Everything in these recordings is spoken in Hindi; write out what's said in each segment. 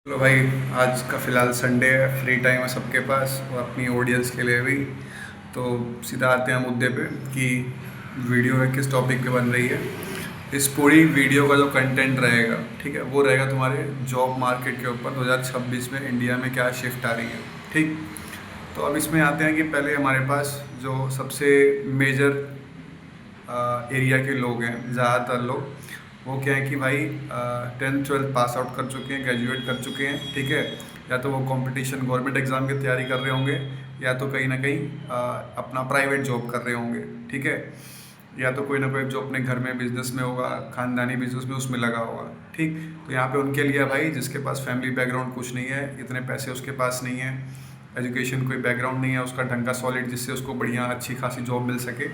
चलो भाई, आज का फ़िलहाल संडे है, फ्री टाइम है सबके पास और अपनी ऑडियंस के लिए भी। तो सीधा आते हैं मुद्दे पे कि वीडियो है किस टॉपिक पे बन रही है। इस पूरी वीडियो का जो कंटेंट रहेगा, ठीक है, वो रहेगा तुम्हारे जॉब मार्केट के ऊपर 2026 में इंडिया में क्या शिफ्ट आ रही है। ठीक। तो अब इसमें आते हैं कि पहले हमारे पास जो सबसे मेजर एरिया के लोग हैं, ज़्यादातर लोग वो क्या है कि भाई 10th 12th पास आउट कर चुके हैं, ग्रेजुएट कर चुके हैं, ठीक है। या तो वो कंपटीशन गवर्नमेंट एग्ज़ाम की तैयारी कर रहे होंगे, या तो कहीं ना कहीं अपना प्राइवेट जॉब कर रहे होंगे, ठीक है। या तो कोई ना कोई जो अपने घर में बिजनेस में होगा, खानदानी बिजनेस में उसमें लगा होगा, ठीक। तो यहाँ पे उनके लिए भाई जिसके पास फैमिली बैकग्राउंड कुछ नहीं है, इतने पैसे उसके पास नहीं है, एजुकेशन कोई बैकग्राउंड नहीं है उसका ढंग का सॉलिड, जिससे उसको बढ़िया अच्छी खासी जॉब मिल सके,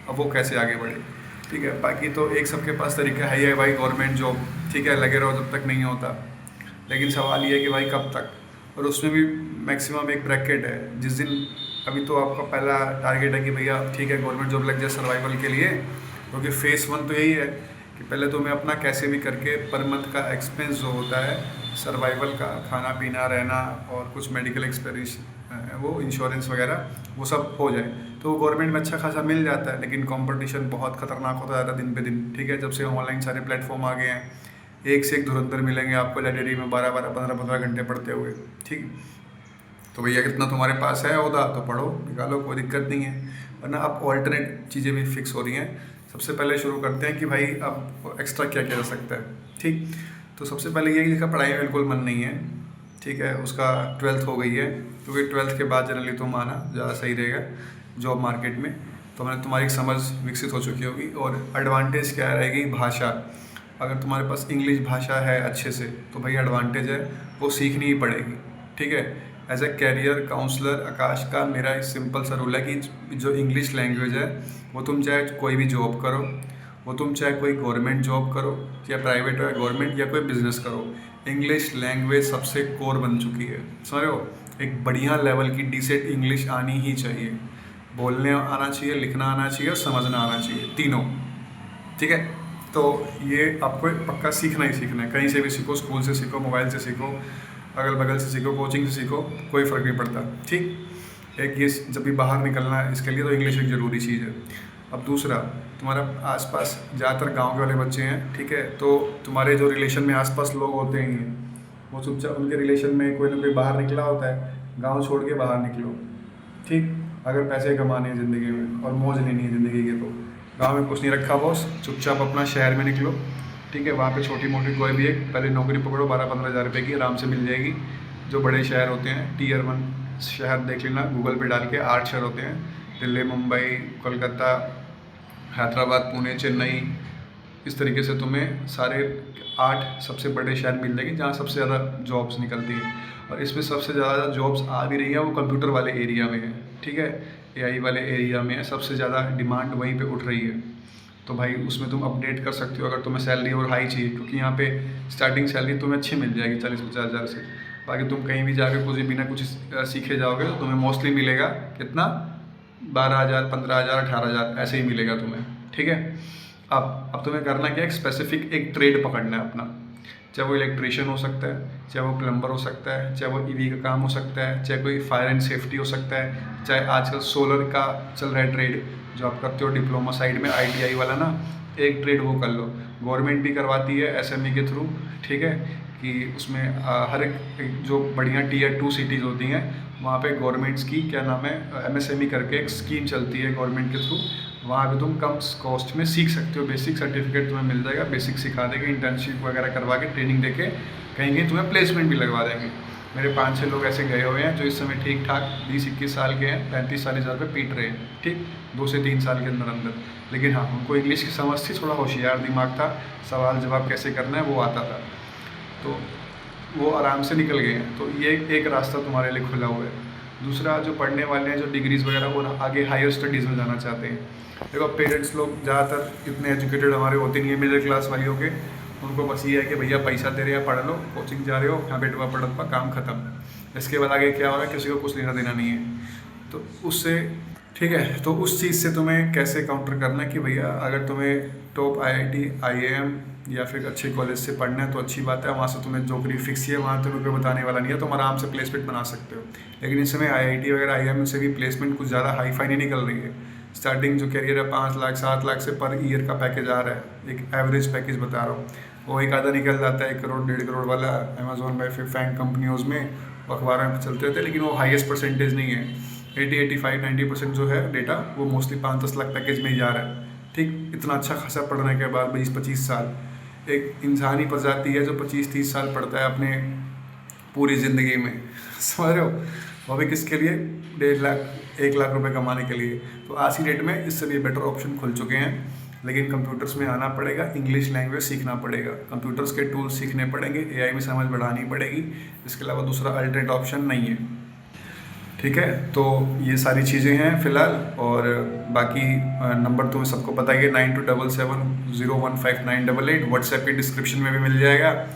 अब वो कैसे आगे बढ़े। ठीक है, बाकी तो एक सबके पास तरीका है ही है भाई, गवर्नमेंट जॉब, ठीक है, लगे रहो जब तक नहीं होता। लेकिन सवाल ये है कि भाई कब तक, और उसमें भी मैक्सिमम एक ब्रैकेट है जिस दिन, अभी तो आपका पहला टारगेट है कि भैया ठीक है गवर्नमेंट जॉब लग जाए सर्वाइवल के लिए, क्योंकि फेस वन तो यही है कि पहले तुम्हें अपना कैसे भी करके पर मंथ का एक्सपेंस जो होता है सर्वाइवल का, खाना पीना रहना और कुछ मेडिकल एक्सपेंस, वो इंश्योरेंस वगैरह वो सब हो जाए, तो गवर्नमेंट में अच्छा खासा मिल जाता है। लेकिन कंपटीशन बहुत खतरनाक होता जाता है दिन पे दिन, ठीक है। जब से ऑनलाइन सारे प्लेटफॉर्म आ गए हैं, एक से एक धुरंधर मिलेंगे आपको लाइब्रेरी में 12 12 15 15 घंटे पढ़ते हुए, ठीक। तो भैया कितना तुम्हारे पास है ओहदा तो पढ़ो निकालो, कोई दिक्कत नहीं है। वरना अब ऑल्टरनेट चीज़ें भी फिक्स हो रही हैं। सबसे पहले शुरू करते हैं कि भाई अब एक्स्ट्रा क्या किया जा सकता है, ठीक। तो सबसे पहले ये कि जिसका पढ़ाई में बिल्कुल मन नहीं है, ठीक है, उसका 12th हो गई है, क्योंकि 12th के बाद जनरली तुम आना ज़्यादा सही रहेगा जॉब मार्केट में। तो मैंने तुम्हारी समझ विकसित हो चुकी होगी, और एडवांटेज क्या रहेगी, भाषा। अगर तुम्हारे पास इंग्लिश भाषा है अच्छे से तो भाई एडवांटेज है, वो सीखनी ही पड़ेगी, ठीक है। एज ए कैरियर काउंसलर आकाश का मेरा एक सिंपल सा रूल है कि जो इंग्लिश लैंग्वेज है वो तुम चाहे कोई भी जॉब करो, वो तुम चाहे कोई गवर्नमेंट जॉब करो या प्राइवेट या गवर्नमेंट या कोई बिजनेस करो, इंग्लिश लैंग्वेज सबसे कोर बन चुकी है, समझ रहे हो। एक बढ़िया लेवल की डिसेंट इंग्लिश आनी ही चाहिए, बोलने आना चाहिए, लिखना आना चाहिए और समझना आना चाहिए, तीनों, ठीक है। तो ये आपको पक्का सीखना ही सीखना है, कहीं से भी सीखो, स्कूल से सीखो, मोबाइल से सीखो, अगल बगल से सीखो, कोचिंग से सीखो, कोई फ़र्क नहीं पड़ता, ठीक। एक ये जब भी बाहर निकलना है इसके लिए तो इंग्लिश एक ज़रूरी चीज़ है। अब दूसरा, तुम्हारा आसपास ज़्यादातर गांव के वाले बच्चे हैं, ठीक है, तो तुम्हारे जो रिलेशन में आसपास लोग होते हैं वो चुपचाप उनके रिलेशन में कोई ना कोई बाहर निकला होता है, गांव छोड़ के बाहर निकलो, ठीक। अगर पैसे कमाने हैं ज़िंदगी में और मौज लेनी है ज़िंदगी के, तो गांव में कुछ नहीं रखा बॉस, चुपचाप अपना शहर में निकलो, ठीक है। वहाँ पे छोटी मोटी कोई भी एक पहले नौकरी पकड़ो, 12 15 हज़ार रुपये की आराम से मिल जाएगी। जो बड़े शहर होते हैं Tier 1 शहर देख लेना गूगल पे डाल के, 8 शहर होते हैं, दिल्ली, मुंबई, कोलकाता, हैदराबाद, पुणे, चेन्नई, इस तरीके से तुम्हें सारे 8 सबसे बड़े शहर मिल जाएंगे जहाँ सबसे ज़्यादा जॉब्स निकलती हैं। और इसमें सबसे ज़्यादा जॉब्स आ भी रही हैं वो कंप्यूटर वाले एरिया में है, ठीक है, AI वाले एरिया में है, सबसे ज़्यादा डिमांड वहीं पे उठ रही है। तो भाई उसमें तुम अपडेट कर सकते हो अगर तुम्हें सैलरी और हाई चाहिए, क्योंकि यहाँ पे स्टार्टिंग सैलरी तुम्हें अच्छी मिल जाएगी 40 50 हज़ार से। बाकी तुम कहीं भी जाकर कुछ बिना कुछ सीखे जाओगे तो तुम्हें मोस्टली मिलेगा कितना, 12 हज़ार, 15 हज़ार, 18 हज़ार ऐसे ही मिलेगा तुम्हें, ठीक है। अब तुम्हें करना क्या है, एक स्पेसिफिक एक ट्रेड पकड़ना है अपना, चाहे वो इलेक्ट्रिशियन हो सकता है, चाहे वो प्लम्बर हो सकता है, चाहे वो EV का काम हो सकता है, चाहे कोई फायर एंड सेफ्टी हो सकता है, चाहे आजकल सोलर का चल रहा है ट्रेड जो आप करते हो डिप्लोमा साइड में ITI वाला ना, एक ट्रेड वो कर लो। गवर्नमेंट भी करवाती है SME के थ्रू, ठीक है, कि उसमें हर एक जो बढ़िया Tier 2 सिटीज़ होती हैं वहाँ पे गवर्नमेंट्स की क्या नाम है MSME करके एक स्कीम चलती है गवर्नमेंट के थ्रू, वहाँ पे तुम कम कॉस्ट में सीख सकते हो, बेसिक सर्टिफिकेट तुम्हें मिल जाएगा, बेसिक सिखा देंगे, इंटर्नशिप वगैरह करवा के ट्रेनिंग देके कहीं कहीं तुम्हें प्लेसमेंट भी लगवा देंगे। मेरे 5 6 लोग ऐसे गए हुए हैं जो इस समय ठीक ठाक 20 21 साल के हैं, 35 40 हज़ार रुपये पीट रहे हैं, ठीक, 2 से 3 साल के अंदर अंदर। लेकिन हाँ, उनको इंग्लिश की समझ थी, थोड़ा होशियार दिमाग था, सवाल जवाब कैसे करना है वो आता था, तो वो आराम से निकल गए हैं। तो ये एक रास्ता तुम्हारे लिए खुला हुआ है। दूसरा, जो पढ़ने वाले हैं जो डिग्रीज़ वगैरह वो आगे हायर स्टडीज़ में जाना चाहते हैं, देखो पेरेंट्स लोग ज़्यादातर इतने एजुकेटेड हमारे होते नहीं है, मिडिल क्लास वालियों के, उनको बस ये है कि भैया पैसा दे रहे हैं पढ़ लो, कोचिंग जा रहे हो, यहाँ बेटवा पढ़ काम ख़त्म, इसके बाद आगे क्या हो रहा है किसी को कुछ लेना देना नहीं है। तो उससे, ठीक है, तो उस चीज़ से तुम्हें कैसे काउंटर करना है कि भैया अगर तुम्हें टॉप IIT IIM या फिर अच्छे कॉलेज से पढ़ना है तो अच्छी बात है, वहाँ से तुम्हें नौकरी फिक्स है, वहाँ तुम्हें कोई बताने वाला नहीं है, तुम आराम से प्लेसमेंट बना सकते हो। लेकिन इस समय IIT वगैरह IIM से भी प्लेसमेंट कुछ ज़्यादा हाई फाई नहीं निकल रही है। स्टार्टिंग जो कैरियर है 5 लाख 7 लाख से पर ईयर का पैकेज आ रहा है, एक एवरेज पैकेज बता रहा हूँ। वो एक आधा निकल जाता है 1 करोड़ 1.5 करोड़ वाला अमेजोन में, फिर फैंग कंपनियों में अखबारों में चलते रहते हैं, लेकिन वो हाईएस्ट परसेंटेज नहीं है। 80-85-90% जो है डेटा वो मोस्टली 5-10 लाख पैकेज में ही जा रहा है। ठीक, इतना अच्छा खासा पढ़ने के बाद 20-25 साल, एक इंसानी प्रजाति है जो 25-30 साल पढ़ता है अपने पूरी ज़िंदगी में, समझ रहे हो? वो भी किसके लिए? 1.5 लाख 1 लाख रुपए कमाने के लिए। तो आज की डेट में इससे भी बेटर ऑप्शन खुल चुके हैं, लेकिन कंप्यूटर्स में आना पड़ेगा, इंग्लिश लैंग्वेज सीखना पड़ेगा, कंप्यूटर्स के टूल्स सीखने पड़ेंगे, AI में समझ बढ़ानी पड़ेगी। इसके अलावा दूसरा अल्टरनेट ऑप्शन नहीं है। ठीक है, तो ये सारी चीज़ें हैं फ़िलहाल। और बाकी नंबर तुम्हें सबको पता है, 9277015988। व्हाट्सएप की डिस्क्रिप्शन में भी मिल जाएगा,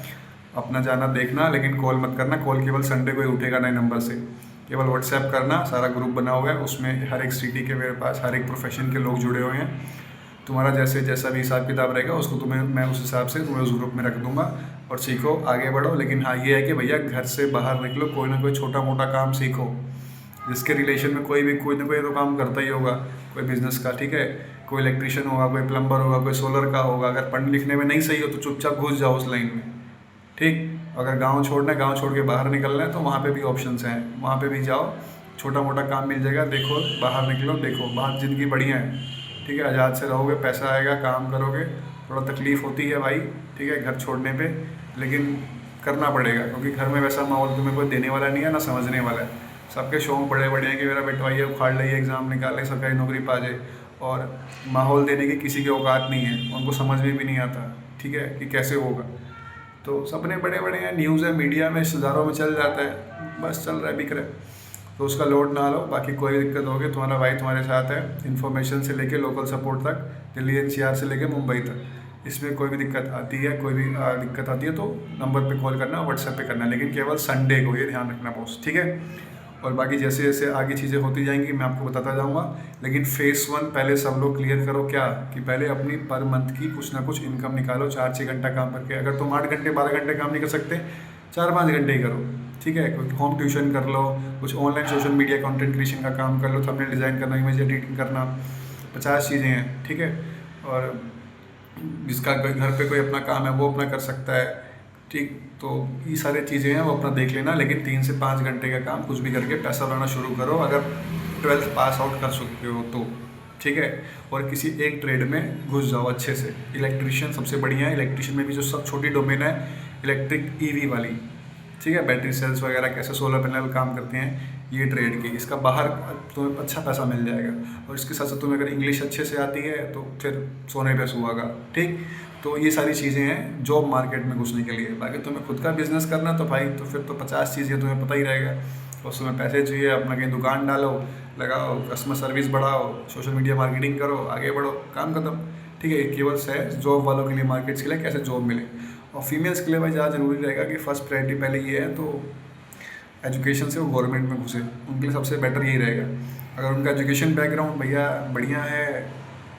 अपना जाना देखना, लेकिन कॉल मत करना। कॉल केवल संडे को ही उठेगा नए नंबर से, केवल व्हाट्सएप करना। सारा ग्रुप बना हुआ है, उसमें हर एक सिटी के मेरे पास हर एक प्रोफेशन के लोग जुड़े हुए हैं। तुम्हारा जैसा भी हिसाब किताब रहेगा उसको मैं उस हिसाब से तुम्हें उस ग्रुप में रख दूंगा, और सीखो, आगे बढ़ो। लेकिन हाँ, ये है कि भैया घर से बाहर निकलो, कोई ना कोई छोटा मोटा काम सीखो, जिसके रिलेशन में कोई ना कोई तो काम करता ही होगा, कोई बिजनेस का, ठीक है, कोई इलेक्ट्रिशियन होगा, कोई प्लम्बर होगा, कोई सोलर का होगा। अगर पढ़ने लिखने में नहीं सही हो तो चुपचाप घुस जाओ उस लाइन में। ठीक, अगर गांव छोड़ना है, गांव छोड़ के बाहर निकलना है, तो वहाँ पे भी ऑप्शंस हैं, वहाँ पे भी जाओ, छोटा मोटा काम मिल जाएगा। देखो, बाहर निकलो, देखो बाहर ज़िंदगी बढ़िया है। ठीक है, आज़ाद से रहोगे, पैसा आएगा, काम करोगे, थोड़ा तकलीफ़ होती है भाई, ठीक है, घर छोड़ने पे, लेकिन करना पड़ेगा, क्योंकि घर में वैसा माहौल तुम्हें कोई देने वाला नहीं है ना समझने वाला है। सबके शौक बड़े बड़े हैं कि मेरा बेटा ये उखाड़ ले, एग्ज़ाम निकाल ले, सरकारी नौकरी पा जाए, और माहौल देने की किसी की औकात नहीं है, उनको समझ में भी नहीं आता, ठीक है, कि कैसे होगा। तो सपने बड़े बड़े हैं, न्यूज़ है, मीडिया में, रिश्तेदारों में चल जाता है, बस चल रहा है, बिक रहा है, तो उसका लोड ना लो। बाकी कोई दिक्कत होगी, तुम्हारा भाई तुम्हारे साथ है, इन्फॉर्मेशन से लेके लोकल सपोर्ट तक, दिल्ली NCR से लेके मुंबई तक। इसमें कोई भी दिक्कत आती है, कोई भी दिक्कत आती है तो नंबर पे कॉल करना, व्हाट्सएप पे करना, लेकिन केवल संडे को, ये ध्यान रखना बॉस, ठीक है। और बाकी जैसे जैसे आगे चीज़ें होती जाएंगी मैं आपको बताता जाऊँगा, लेकिन फेस 1 पहले सब लोग क्लियर करो। क्या कि पहले अपनी पर मंथ की कुछ ना कुछ इनकम निकालो, 4-6 घंटा काम करके। अगर तुम 8 घंटे 12 घंटे काम नहीं कर सकते, 4-5 घंटे ही करो, ठीक है। कुछ होम ट्यूशन कर लो, कुछ online social media content creation का काम कर लो, थंबनेल डिज़ाइन करना, इमेज एडिटिंग करना, 50 चीज़ें हैं, ठीक है। और जिसका घर पे कोई अपना काम है वो अपना कर सकता है, ठीक। तो ये सारी चीज़ें हैं, वो अपना देख लेना, लेकिन 3 से 5 घंटे का काम कुछ भी करके पैसा बनाना शुरू करो, अगर 12th पास आउट कर सकते हो तो, ठीक है। और किसी एक ट्रेड में घुस जाओ अच्छे से। इलेक्ट्रिशियन सबसे बढ़िया है, इलेक्ट्रिशियन में भी जो सब छोटी डोमेन है, इलेक्ट्रिक EV वाली, ठीक है, बैटरी सेल्स वगैरह, कैसे सोलर पैनल काम करते हैं, ये ट्रेड की, इसका बाहर तुम्हें अच्छा पैसा मिल जाएगा। और इसके साथ साथ तुम्हें अगर इंग्लिश अच्छे से आती है तो फिर सोने पे सुहागा, ठीक। तो ये सारी चीज़ें हैं जॉब मार्केट में घुसने के लिए। बाकी तुम्हें खुद का बिजनेस करना तो भाई, तो फिर तो 50 चीज़ें तुम्हें पता ही रहेगा। उसमें पैसे चाहिए, अपना कहीं दुकान डालो, लगाओ, कस्टमर सर्विस बढ़ाओ, सोशल मीडिया मार्केटिंग करो, आगे बढ़ो, काम खत्म, ठीक है। केवल है जॉब वालों के लिए, मार्केट्स के लिए कैसे जॉब मिले। और फीमेल्स के लिए भाई ज़्यादा ज़रूरी रहेगा कि फर्स्ट प्रायोरिटी पहले ये है, तो एजुकेशन से वो गवर्नमेंट में घुसे, उनके लिए सबसे बेटर यही रहेगा। अगर उनका एजुकेशन बैकग्राउंड भैया बढ़िया है,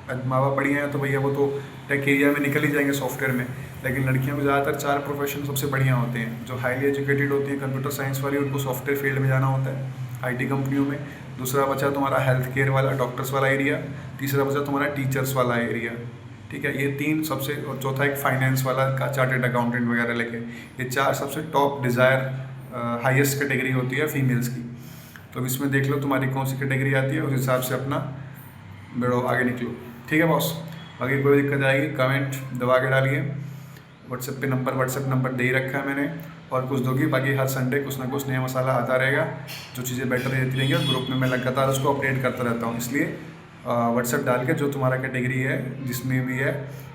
माँ बाप बढ़िया है, तो भैया वो तो टेक एरिया में निकल ही जाएंगे, सॉफ्टवेयर में। लेकिन लड़कियों में ज़्यादातर 4 प्रोफेशन सबसे बढ़िया होते हैं। जो हाईली एजुकेटेड होती हैं, कंप्यूटर साइंस वाली, उनको सॉफ्टवेयर फील्ड में जाना होता है, IT कंपनियों में। दूसरा बचा तुम्हारा हेल्थ केयर वाला, डॉक्टर्स वाला एरिया। तीसरा बचा तुम्हारा टीचर्स वाला एरिया, ठीक है। ये 3 सबसे, और चौथा एक फाइनेंस वाला का, चार्टर्ड अकाउंटेंट वगैरह लेके। ये 4 सबसे टॉप डिज़ायर हाईएस्ट कैटेगरी होती है फीमेल्स की। तो इसमें देख लो तुम्हारी कौन सी कैटेगरी आती है, उस हिसाब से अपना बढ़ो, आगे निकलो, ठीक है बॉस। बाकी कोई दिक्कत आएगी कमेंट दबा के डालिए। व्हाट्सएप नंबर दे ही रखा है मैंने, और कुछ दोगी। बाकी हर संडे कुछ ना कुछ नया मसाला आता रहेगा, जो चीज़ें बेटर रहती रहेंगी, और ग्रुप में मैं लगातार उसको अपडेट करता रहता हूँ। इसलिए व्हाट्सएप डाल के जो तुम्हारा कैटेगरी है, जिसमें भी है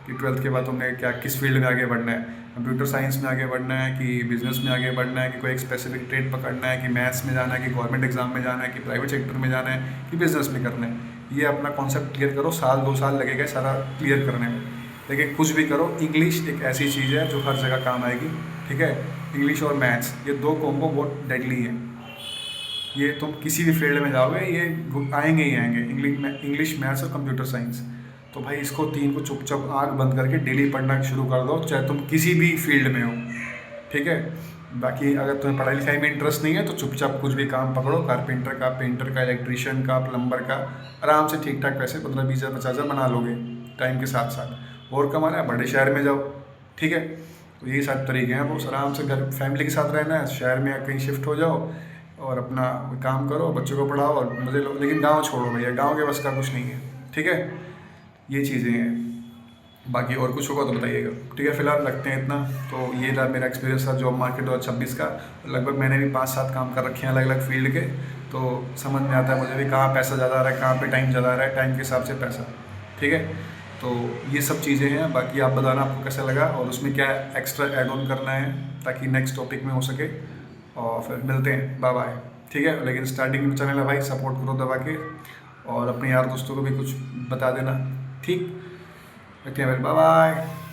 कि 12th के बाद तुमने क्या किस फील्ड में आगे बढ़ना है, कंप्यूटर साइंस में आगे बढ़ना है, कि बिजनेस में आगे बढ़ना है, कि कोई एक स्पेसिफिक ट्रेड पकड़ना है, कि मैथ्स में जाना है, कि गवर्नमेंट एग्जाम में जाना है, कि प्राइवेट सेक्टर में जाना है, कि बिजनेस में करना है। ये अपना कॉन्सेप्ट क्लियर करो। 1-2 साल लगेगा सारा क्लियर करने में, लेकिन कुछ भी करो, इंग्लिश एक ऐसी चीज़ है जो हर जगह काम आएगी, ठीक है। इंग्लिश और मैथ्स, ये 2 कॉम्बो बहुत डेडली है। ये तुम किसी भी फील्ड में जाओगे, ये आएंगे ही आएंगे, इंग्लिश मैथ्स और कंप्यूटर साइंस। तो भाई इसको 3 को चुपचाप आँख बंद करके डेली पढ़ना शुरू कर दो, चाहे तुम किसी भी फील्ड में हो, ठीक है। बाकी अगर तुम्हें पढ़ाई लिखाई में इंटरेस्ट नहीं है तो चुपचाप कुछ भी काम पकड़ो, कारपेंटर का, पेंटर का, इलेक्ट्रीशियन का, प्लम्बर का, आराम से ठीक ठाक पैसे 15-20 हज़ार 50 हज़ार बना लोगे टाइम के साथ साथ। और कमाना है बड़े शहर में जाओ, ठीक है। तो यही सारे तरीके हैं, वो आराम से घर फैमिली के साथ रहना है, शहर में कहीं शिफ्ट हो जाओ और अपना काम करो, बच्चों को पढ़ाओ और मज़े लो, लेकिन गाँव छोड़ो भैया, गाँव के बस का कुछ नहीं है, ठीक है। ये चीज़ें हैं, बाकी और कुछ होगा तो बताइएगा, ठीक है। फिलहाल रखते हैं इतना। तो ये रहा मेरा एक्सपीरियंस था जॉब मार्केट 2026 का। लगभग मैंने भी 5-7 काम कर रखे हैं अलग अलग फील्ड के, तो समझ में आता है मुझे भी कहाँ पैसा ज़्यादा आ रहा है, कहाँ पे टाइम ज़्यादा आ रहा है, टाइम के हिसाब से पैसा, ठीक है। तो ये सब चीज़ें हैं, बाकी आप बताना आपको कैसा लगा और उसमें क्या एक्स्ट्रा ऐड ऑन करना है ताकि नेक्स्ट टॉपिक में हो सके। और फिर मिलते हैं, बाय बाय, ठीक है। लेकिन स्टार्टिंग में चैनल है भाई, सपोर्ट करो दबा के, और अपने यार दोस्तों को भी कुछ बता देना, ठीक। Okay, bye bye.